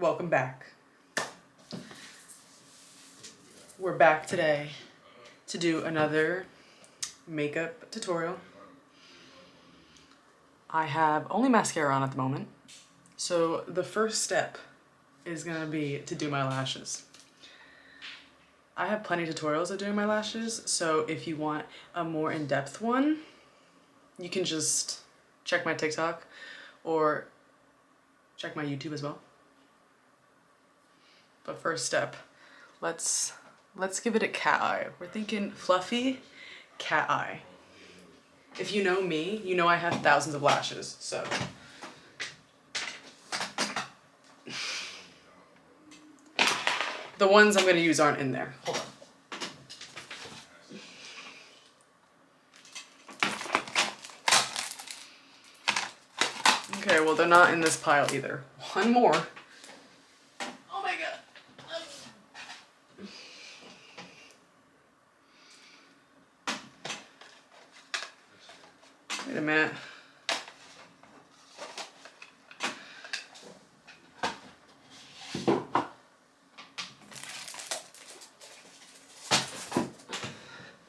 Welcome back. We're back today to do another makeup tutorial. I have only mascara on at the moment, so the first step is gonna be to do my lashes. I have plenty of tutorials of doing my lashes, so if you want a more in-depth one, you can just check my TikTok or check my YouTube as well. But first step, let's give it a cat eye. We're thinking fluffy cat eye. If you know me, you know I have thousands of lashes, so. The ones I'm gonna use aren't in there. Hold on. Okay, well they're not in this pile either. One more. Oh my god. Wait a minute.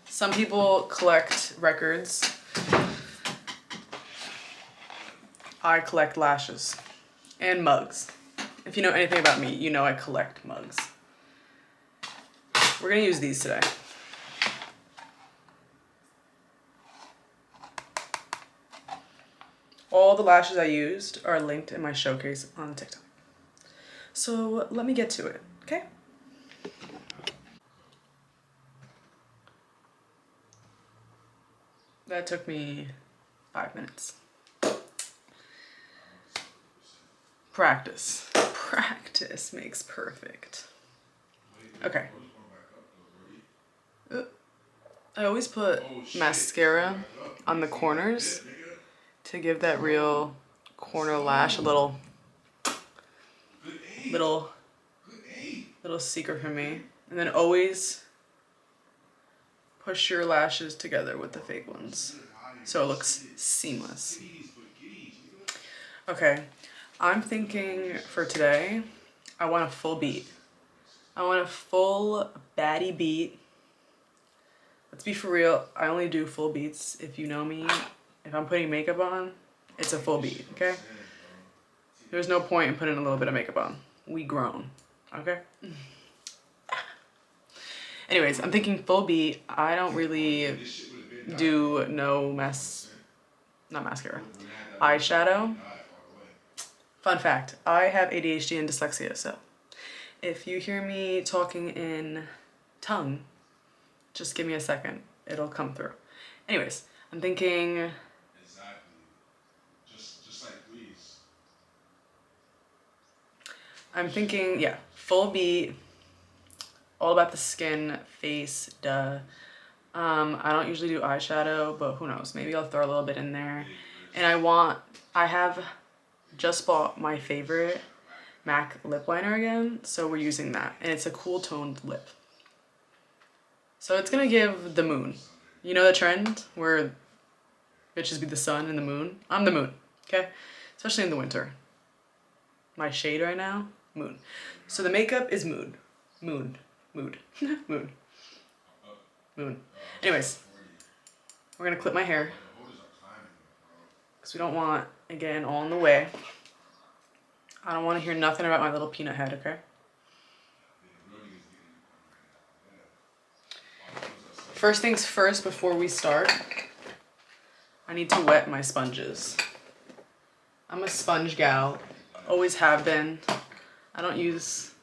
Some people collect records. I collect lashes and mugs. If you know anything about me, you know I collect mugs. We're gonna use these today. All the lashes I used are linked in my showcase on TikTok. So let me get to it, okay? That took me 5 minutes. Practice. Practice makes perfect. Okay. I always put mascara on the corners to give that real corner lash a little secret for me. And then always push your lashes together with the fake ones so it looks seamless. Okay, I'm thinking for today, I want a full beat. I want a full Baddie beat. Let's be for real, I only do full beats. If you know me, if I'm putting makeup on, it's a full beat, okay? There's no point in putting a little bit of makeup on. We grown, okay? Anyways, I'm thinking full beat. I don't really do not mascara, eyeshadow. Fun fact, I have ADHD and dyslexia, so if you hear me talking in tongue, just give me a second. It'll come through. Anyways, I'm thinking... yeah, full beat, all about the skin, face, duh. I don't usually do eyeshadow, but who knows? Maybe I'll throw a little bit in there. And I have just bought my favorite MAC lip liner again, so we're using that. And it's a cool toned lip. So it's gonna give the moon. You know the trend where bitches be the sun and the moon? I'm the moon, okay? Especially in the winter. My shade right now, moon. So the makeup is mood. Mood. Mood. Moon. Moon. Anyways, we're gonna clip my hair because we don't want it getting all in the way. I don't want to hear nothing about my little peanut head, okay? First things first, before we start, I need to wet my sponges. I'm a sponge gal, always have been. I don't use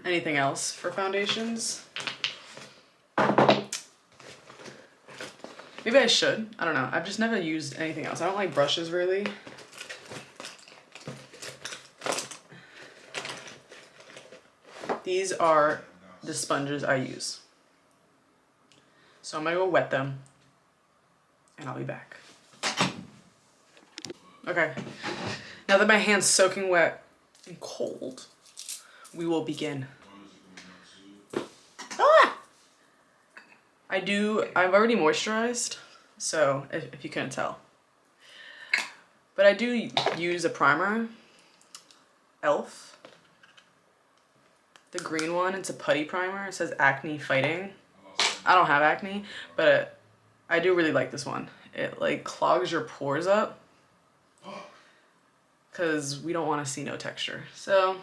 anything else for foundations. Maybe I should, I don't know. I've just never used anything else. I don't like brushes really. These are the sponges I use. So I'm gonna go wet them and I'll be back. Okay, now that my hand's soaking wet and cold, we will begin. Ah! I've already moisturized, so if you couldn't tell. But I do use a primer, e.l.f. the green one. It's a putty primer. It says acne fighting. I don't have acne, but I do really like this one. It like clogs your pores up because we don't want to see no texture. So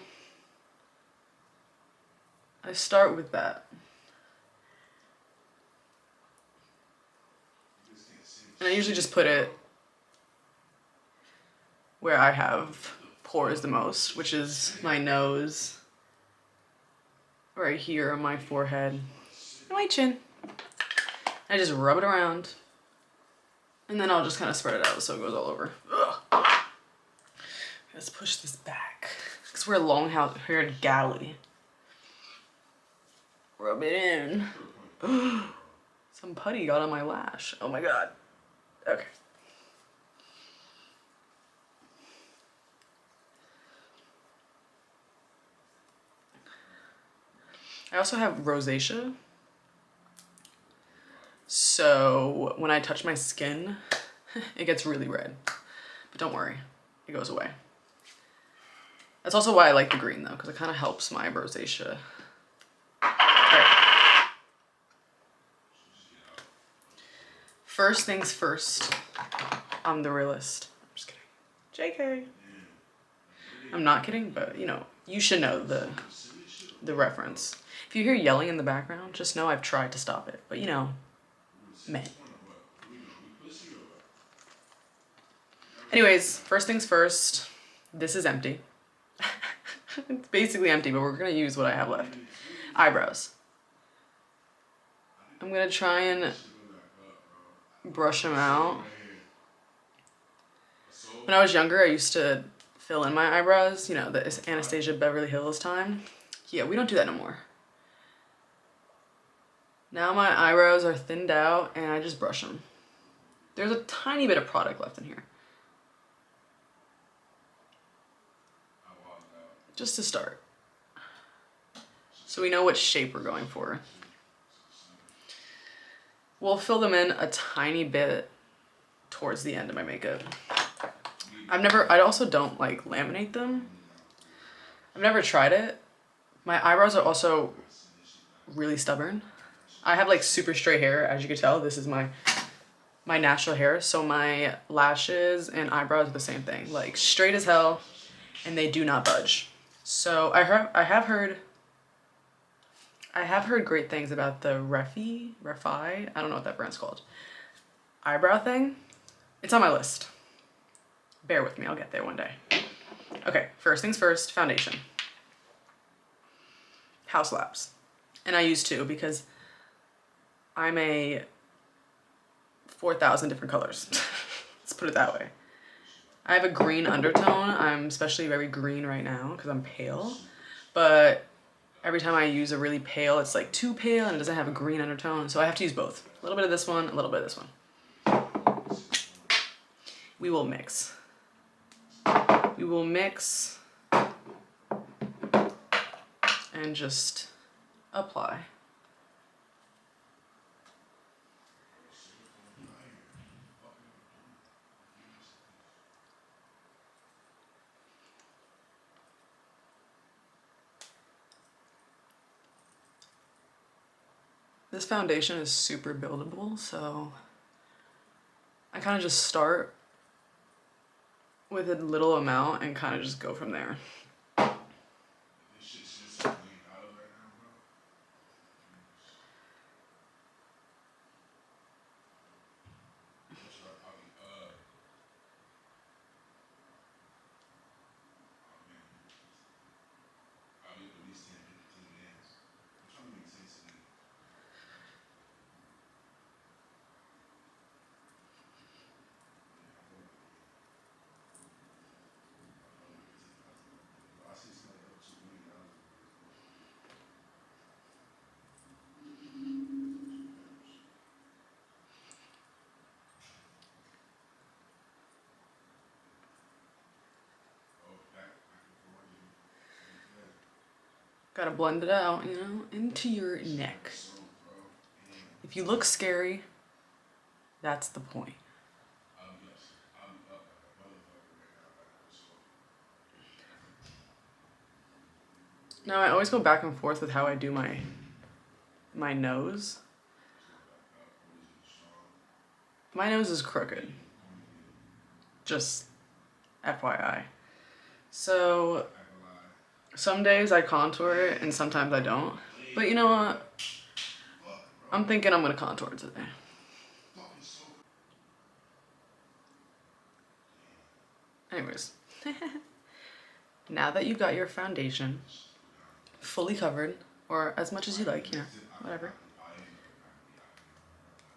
I start with that. And I usually just put it where I have pores the most, which is my nose, right here on my forehead, and my chin. I just rub it around, and then I'll just kind of spread it out so it goes all over. Ugh. Let's push this back, because we're a long-haired galley. Rub it in. Some putty got on my lash. Oh my god. Okay. I also have rosacea. So when I touch my skin, it gets really red. But don't worry, it goes away. That's also why I like the green though, because it kind of helps my rosacea. Right. First things first, I'm the realist. I'm just kidding. JK. I'm not kidding, but you know, you should know the reference. If you hear yelling in the background, just know I've tried to stop it, but you know, men. Anyways, first things first, this is empty. It's basically empty, but we're gonna use what I have left. Eyebrows. I'm gonna try and brush them out. When I was younger, I used to fill in my eyebrows, you know, the Anastasia Beverly Hills time. Yeah, we don't do that no more. Now my eyebrows are thinned out and I just brush them. There's a tiny bit of product left in here. Just to start. So we know what shape we're going for. We'll fill them in a tiny bit towards the end of my makeup. I also don't like laminate them. I've never tried it. My eyebrows are also really stubborn. I have like super straight hair, as you can tell. This is my natural hair, so my lashes and eyebrows are the same thing, like straight as hell, and they do not budge. So I have heard great things about the Refi, I don't know what that brand's called, eyebrow thing. It's on my list. Bear with me, I'll get there one day. Okay, first things first, foundation. Haus Labs. And I use two because I'm a 4,000 different colors. Let's put it that way. I have a green undertone. I'm especially very green right now because I'm pale. But every time I use a really pale, it's like too pale and it doesn't have a green undertone. So I have to use both. A little bit of this one, a little bit of this one. We will mix. We will mix and just apply. This foundation is super buildable, so I kind of just start with a little amount and kind of just go from there. Gotta blend it out, you know, into your neck. If you look scary, that's the point. Now I always go back and forth with how I do my nose. My nose is crooked. Just FYI. So some days I contour it and sometimes I don't. But you know what? I'm thinking I'm gonna contour today. Anyways. Now that you got your foundation fully covered, or as much as you like, you know, whatever.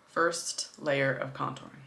First layer of contouring.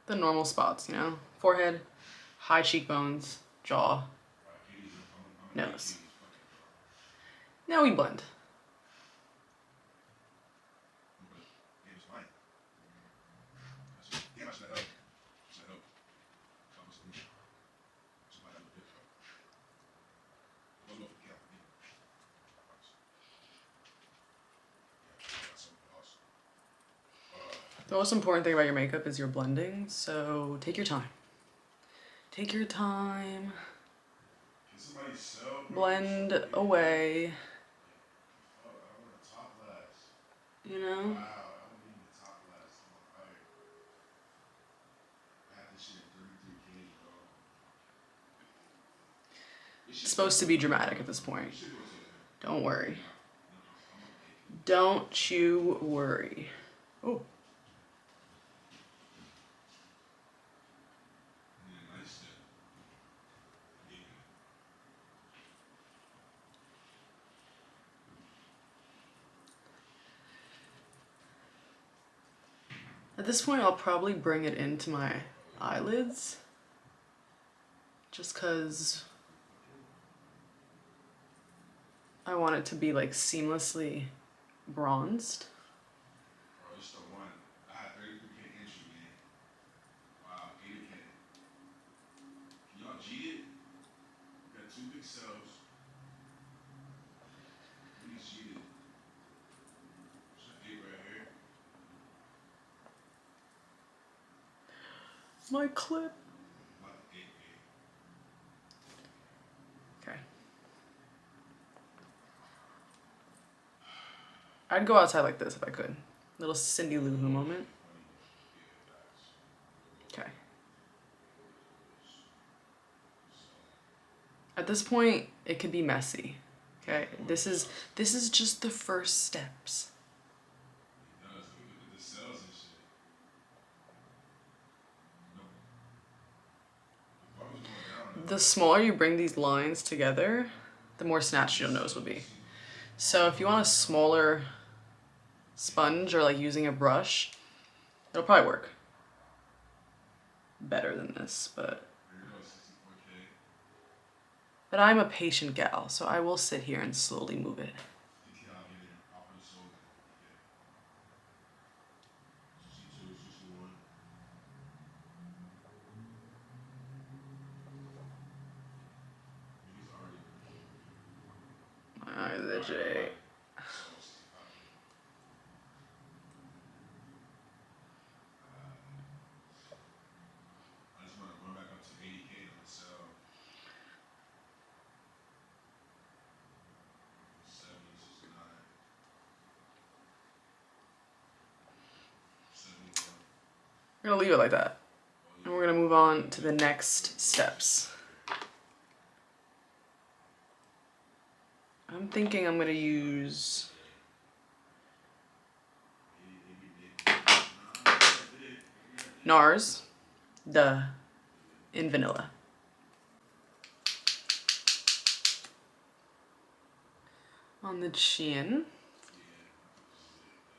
The normal spots, you know? Forehead, high cheekbones, jaw, nose. Now we blend. The most important thing about your makeup is your blending, so take your time. Take your time. Blend away. You know? It's supposed to be dramatic at this point. Don't worry. Don't you worry. Oh. At this point, I'll probably bring it into my eyelids. Just because I want it to be like seamlessly bronzed. My clip. Okay. I'd go outside like this if I could. Little Cindy Lou Who moment. Okay. At this point, it could be messy. Okay. This is just the first steps. The smaller you bring these lines together, the more snatched your nose will be. So if you want a smaller sponge or like using a brush, it'll probably work better than this, but I'm a patient gal, so I will sit here and slowly move it. Legit. We're gonna leave it like that. And we're gonna move on to the next steps. I'm thinking I'm gonna use Nars, duh. in Vanilla. On the chin,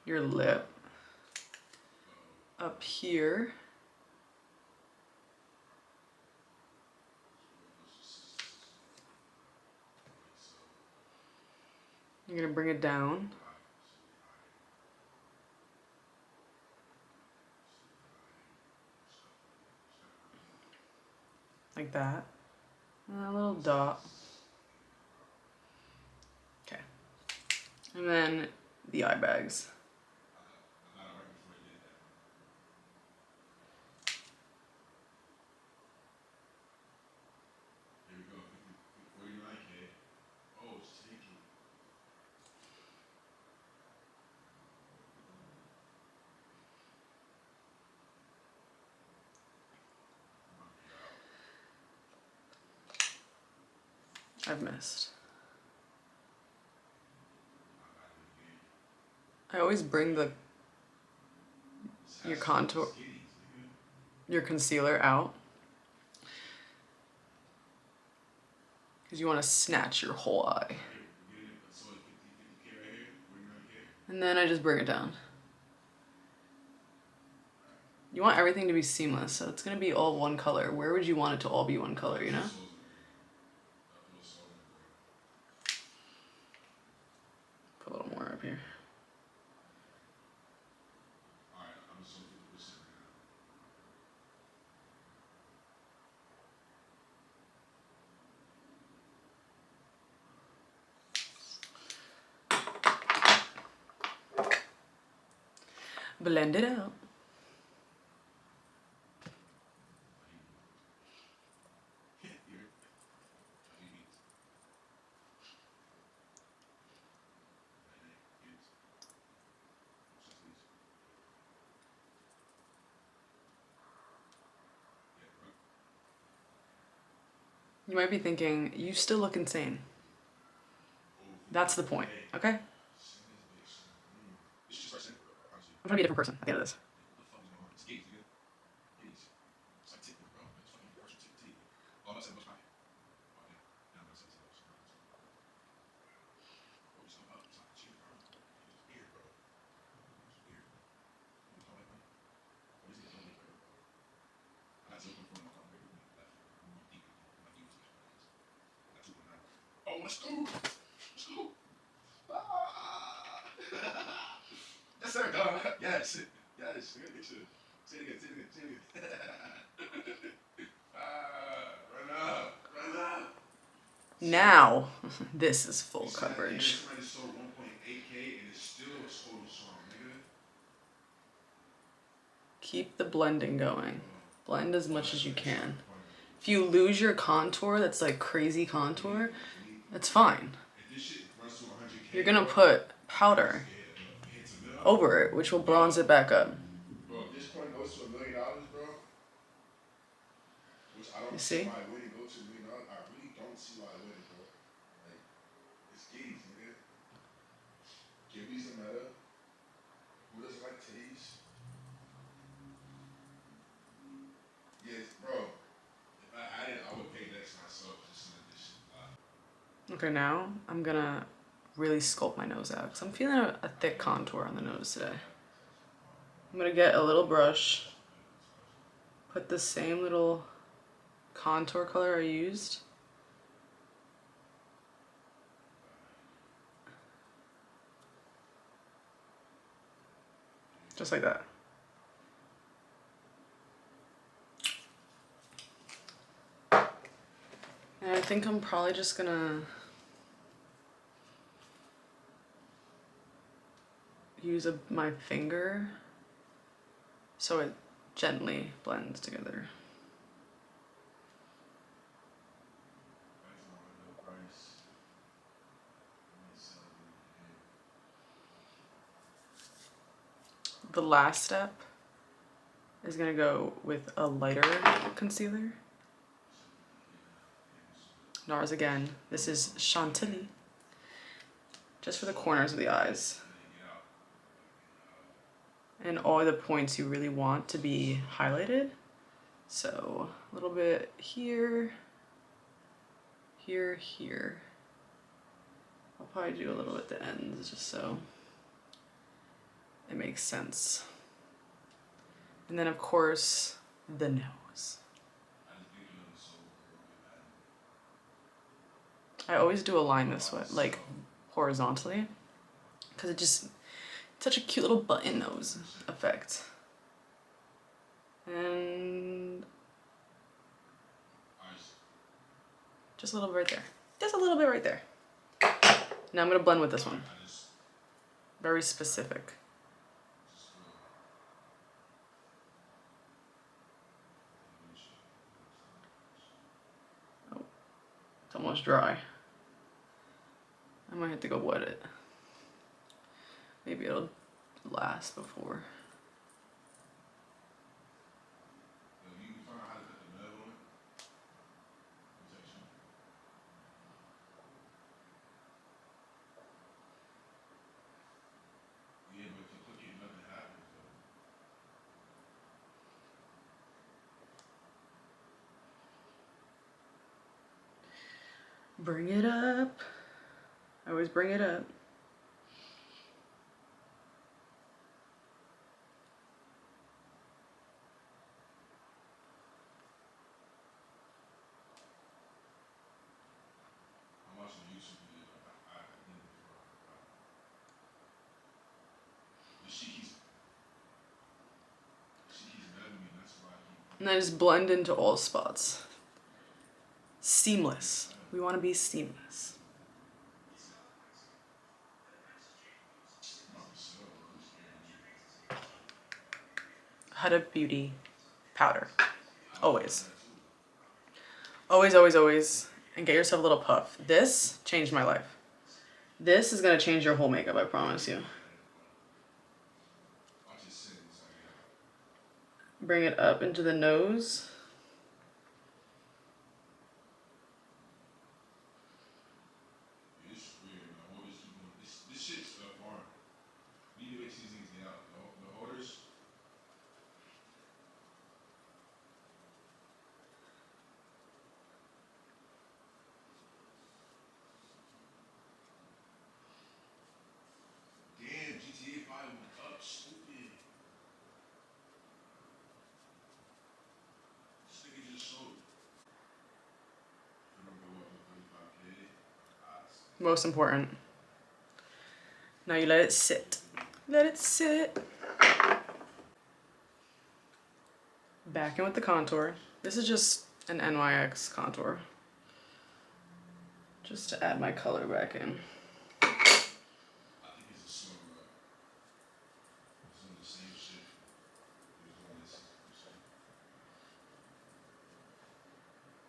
your lip, up here, you're gonna bring it down. Like that. And a little dot. Okay. And then the eye bags. I've missed. I always bring your contour, your concealer out, because you want to snatch your whole eye. And then I just bring it down. You want everything to be seamless, so it's gonna be all one color. Where would you want it to all be one color, you know? Put a little more up here. Blend it out. You might be thinking, you still look insane. That's the point, okay? I'm trying to be a different person at the end of this. Let's go. Let's go. Yes, sir, dog. Yes. Yes. Say it again. Say it again. Say it again. Run up. Run up. Now, this is full coverage. Somebody sold 1.8K and it's still a total song, nigga. Keep the blending going. Blend as much as you can. If you lose your contour, that's like crazy contour, that's fine. You're gonna put powder over it, which will bronze it back up. Bro, if this coin goes to $1 million, bro, which I don't You see? why it wouldn't go to $1 million. I really don't see why it wouldn't, bro. Like, it's gays, nigga. Gibby's a meta. Who doesn't like titties? Yes, bro. If I had it, I would pay next myself just in addition. Okay, now I'm gonna really sculpt my nose out because I'm feeling a thick contour on the nose today. I'm gonna get a little brush, put the same little contour color I used. Just like that. And I think I'm probably just gonna use my finger so it gently blends together. The last step is gonna go with a lighter concealer. Nars again. This is Chantilly. Just for the corners of the eyes. And all the points you really want to be highlighted. So a little bit here, here, here. I'll probably do a little at the ends just so it makes sense. And then of course, the nose. I always do a line this way, like horizontally, because it just, it's such a cute little button nose effect. And just a little bit right there. Just a little bit right there. Now I'm gonna blend with this one. Very specific. Oh, it's almost dry. I might have to go wet it. Maybe it'll last before. Bring it up. I always bring it up. And then just blend into all spots. Seamless. We want to be seamless. Hude Beauty powder. Always. Always, always, always. And get yourself a little puff. This changed my life. This is going to change your whole makeup, I promise you. Bring it up into the nose. Most important. Now you let it sit. Let it sit. Back in with the contour. This is just an NYX contour. Just to add my color back in.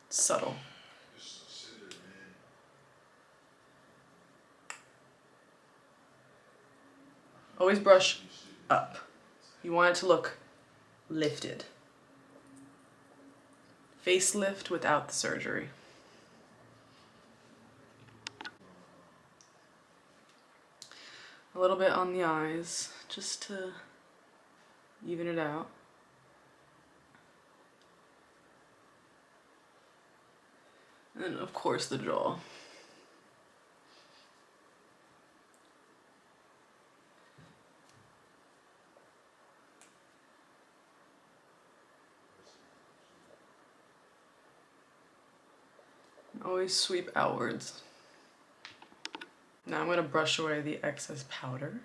Subtle. Always brush up. You want it to look lifted. Facelift without the surgery. A little bit on the eyes, just to even it out. And then of course the jaw. Always sweep outwards. Now I'm going to brush away the excess powder.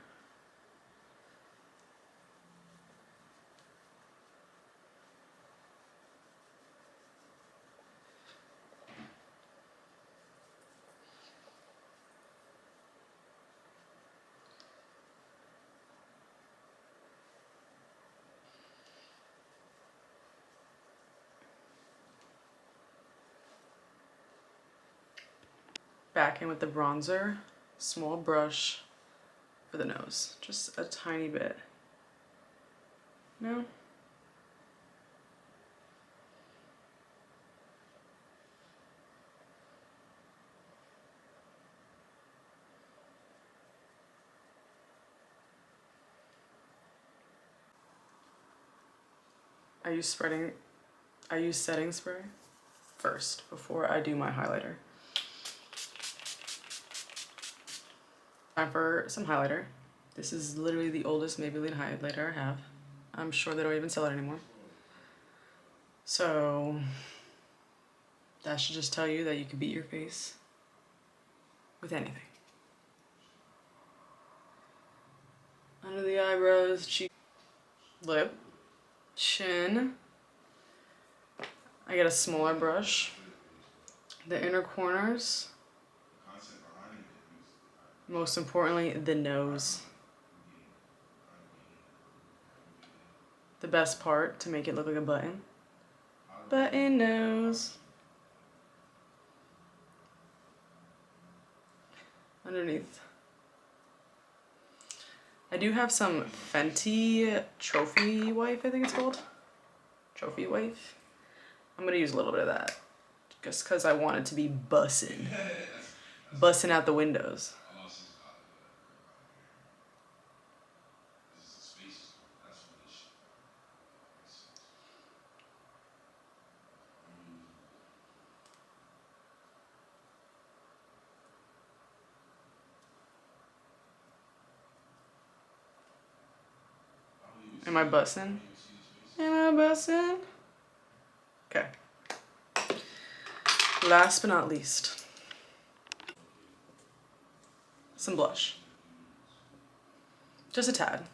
Back in with the bronzer, small brush for the nose, just a tiny bit. No? Are you spreading I use setting spray first before I do my highlighter. Time for some highlighter. This is literally the oldest Maybelline highlighter I have. I'm sure they don't even sell it anymore. So that should just tell you that you can beat your face with anything. Under the eyebrows, cheek, lip, chin. I get a smaller brush. The inner corners. Most importantly, the nose. The best part to make it look like a button. Button nose. Underneath. I do have some Fenty Trophy Wife, I think it's called. Trophy Wife. I'm gonna use a little bit of that. Just because I want it to be bussin'. Bussin' out the windows. Am I bussin'? Am I bussin'? Okay. Last but not least, some blush. Just a tad.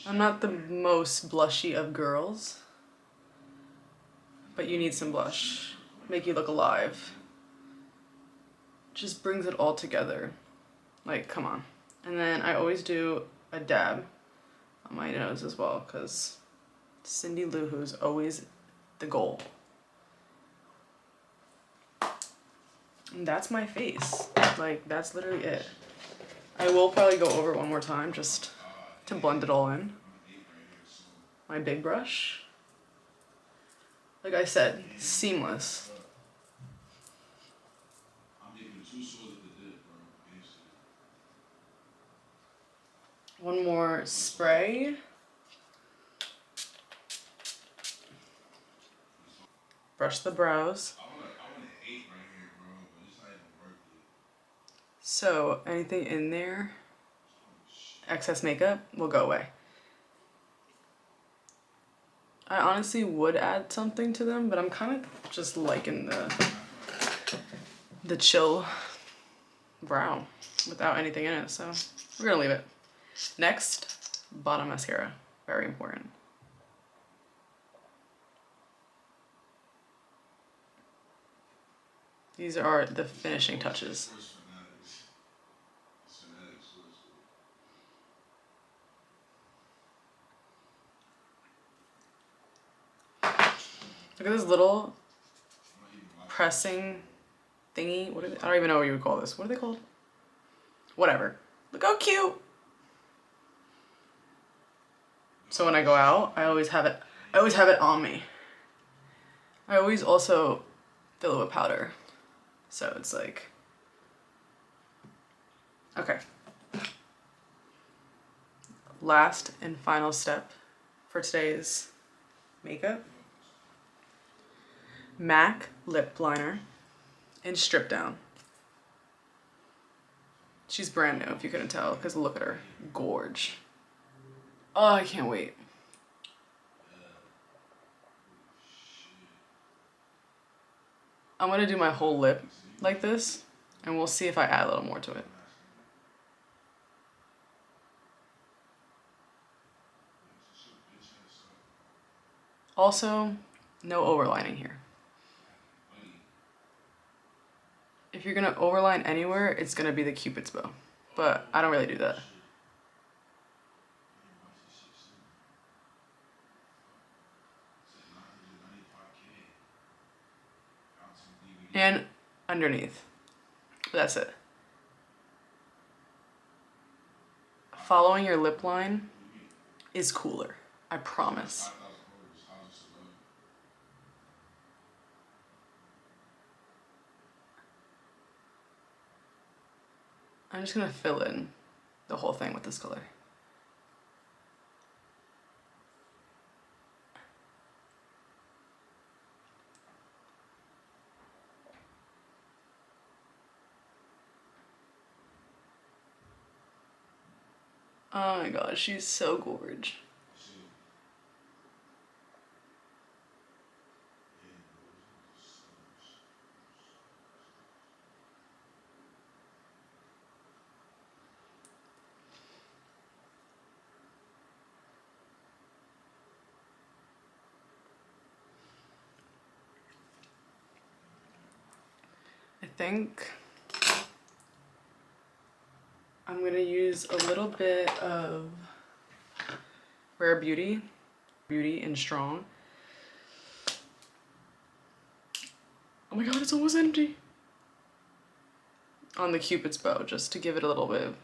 I'm not the most blushy of girls, but you need some blush. Make you look alive. Just brings it all together. Like, come on. And then I always do a dab on my nose as well, because Cindy Lou Who's always the goal. And that's my face. Like, that's literally it. I will probably go over it one more time just to blend it all in. My big brush. Like I said, seamless. One more spray. Brush the brows. So anything in there, excess makeup, will go away. I honestly would add something to them, but I'm kind of just liking the chill brow without anything in it, so we're gonna leave it. Next, bottom mascara, very important. These are the finishing touches. Look at this little pressing thingy. What are they? I don't even know what you would call this. What are they called? Whatever. Look how cute. So when I go out, I always have it on me. I always also fill it with powder. So it's like, okay. Last and final step for today's makeup. MAC lip liner in Stripdown. She's brand new, if you couldn't tell, because look at her. Gorge. Oh, I can't wait. I'm gonna do my whole lip like this, and we'll see if I add a little more to it. Also, no overlining here. If you're gonna overline anywhere, it's gonna be the Cupid's bow, but I don't really do that. And underneath, but that's it. Following your lip line is cooler, I promise. I'm just gonna fill in the whole thing with this color. Oh my gosh, she's so gorge. I think I'm gonna use a little bit of Rare Beauty in Strong. Oh my god, it's almost empty. On the Cupid's bow, just to give it a little bit of...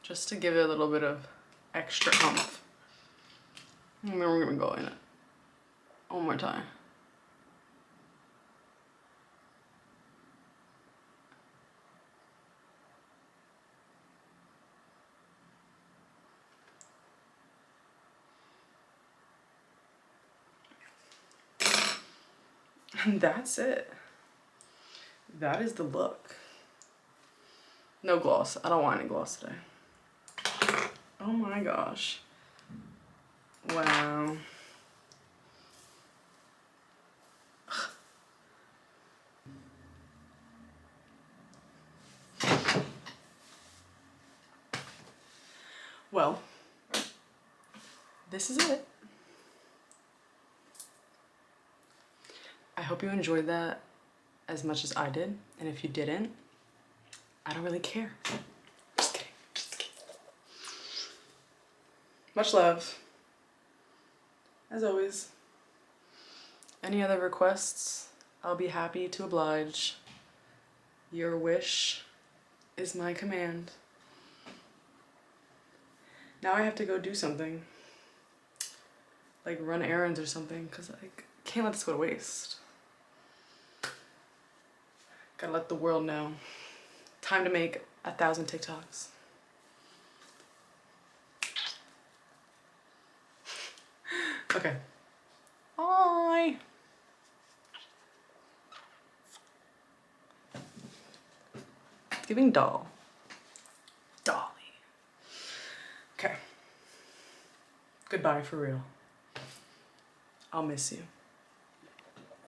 just to give it a little bit of extra oomph. And then we're gonna go in it one more time. And that's it. That is the look. No gloss. I don't want any gloss today. Oh my gosh. Wow. Well, this is it. I hope you enjoyed that as much as I did. And if you didn't, I don't really care. Just kidding. Just kidding. Much love. As always. Any other requests, I'll be happy to oblige. Your wish is my command. Now I have to go do something. Like run errands or something, because I can't let this go to waste. Gotta let the world know. Time to make 1,000 TikToks. Okay. Bye. It's giving doll. Dolly. Okay. Goodbye for real. I'll miss you.